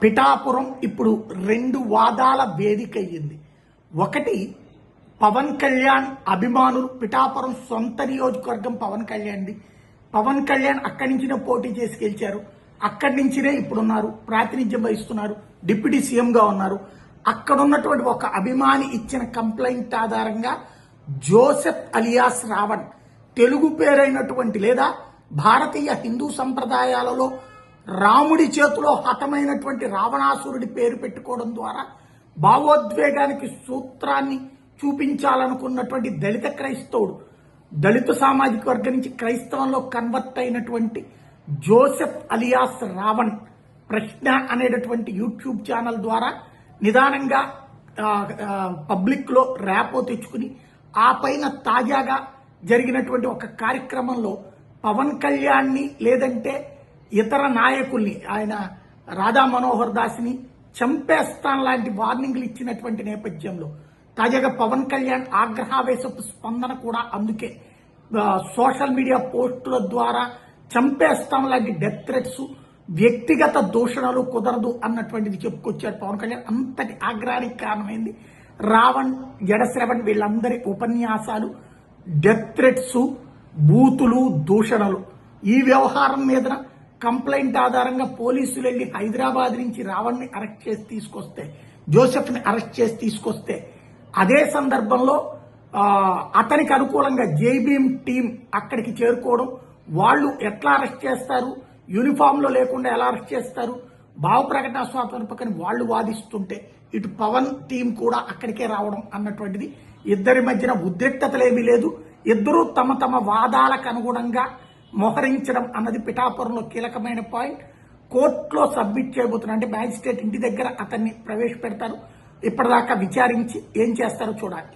పిఠాపురం ఇప్పుడు రెండు వాదాల వేదిక అయ్యింది. ఒకటి, పవన్ కళ్యాణ్ అభిమానులు, పిఠాపురం సొంత నియోజకవర్గం పవన్ కళ్యాణ్ది. పవన్ కళ్యాణ్ అక్కడి నుంచినే పోటీ చేసి గెలిచారు, అక్కడి నుంచినే ఇప్పుడున్నారు, ప్రాతినిధ్యం వహిస్తున్నారు, డిప్యూటీ సీఎంగా ఉన్నారు. అక్కడ ఉన్నటువంటి ఒక అభిమాని ఇచ్చిన కంప్లైంట్ ఆధారంగా జోసెఫ్ అలియాస్ రావణ్, తెలుగు పేరైనటువంటి లేదా భారతీయ హిందూ సంప్రదాయాలలో రాముడి చేతిలో హతమైనటువంటి రావణాసురుడి పేరు పెట్టుకోవడం ద్వారా భావోద్వేగానికి సూత్రాన్ని చూపించాలనుకున్నటువంటి దళిత క్రైస్తవుడు, దళిత సామాజిక వర్గం నుంచి క్రైస్తవంలో కన్వర్ట్ అయినటువంటి జోసెఫ్ అలియాస్ రావణ్ ప్రశ్న అనేటటువంటి యూట్యూబ్ ఛానల్ ద్వారా నిదానంగా పబ్లిక్ లో ర్యాపో తెచ్చుకుని ఆ పైన తాజాగా జరిగినటువంటి ఒక కార్యక్రమంలో పవన్ కళ్యాణ్ని లేదంటే ఇతర నాయకుల్ని, ఆయన రాధా మనోహర్ దాస్ని చంపేస్తాన్ లాంటి వార్నింగ్లు ఇచ్చినటువంటి నేపథ్యంలో తాజాగా పవన్ కళ్యాణ్ ఆగ్రహావేశపు స్పందన కూడా అందుకే సోషల్ మీడియా పోస్టుల ద్వారా చంపేస్తాం లాంటి డెత్ థ్రెట్స్, వ్యక్తిగత దూషణలు కుదరదు అన్నటువంటిది చెప్పుకొచ్చాడు పవన్ కళ్యాణ్. అంతటి ఆగ్రహానికి కారణమైంది రావణ్, జడశ్రవణ్ వీళ్ళందరి ఉపన్యాసాలు, డెత్ థ్రెట్స్, బూతులు, దూషణలు. ఈ వ్యవహారం మీద కంప్లైంట్ ఆధారంగా పోలీసులు వెళ్లి హైదరాబాద్ నుంచి రావణ్ని అరెస్ట్ చేసి తీసుకొస్తే, జోసెఫ్ని అరెస్ట్ చేసి తీసుకొస్తే అదే సందర్భంలో అతనికి అనుకూలంగా జైభీం టీం అక్కడికి చేరుకోవడం, వాళ్ళు ఎట్లా అరెస్ట్ చేస్తారు, యూనిఫామ్ లో లేకుండా ఎలా అరెస్ట్ చేస్తారు, భావ ప్రకటన స్వాతంత్రం పక్కన వాళ్ళు వాదిస్తుంటే ఇటు పవన్ టీం కూడా అక్కడికే రావడం అన్నటువంటిది ఇద్దరి మధ్యన ఉద్రిక్తతలేమీ లేదు. ఇద్దరూ తమ తమ వాదాలకు అనుగుణంగా మోహరించడం అన్నది పిఠాపురంలో కీలకమైన పాయింట్. కోర్టులో సబ్మిట్ చేయబోతున్నా అంటే మ్యాజిస్ట్రేట్ ఇంటి దగ్గర అతన్ని ప్రవేశపెడతారు. ఇప్పటిదాకా విచారించి ఏం చేస్తారో చూడాలి.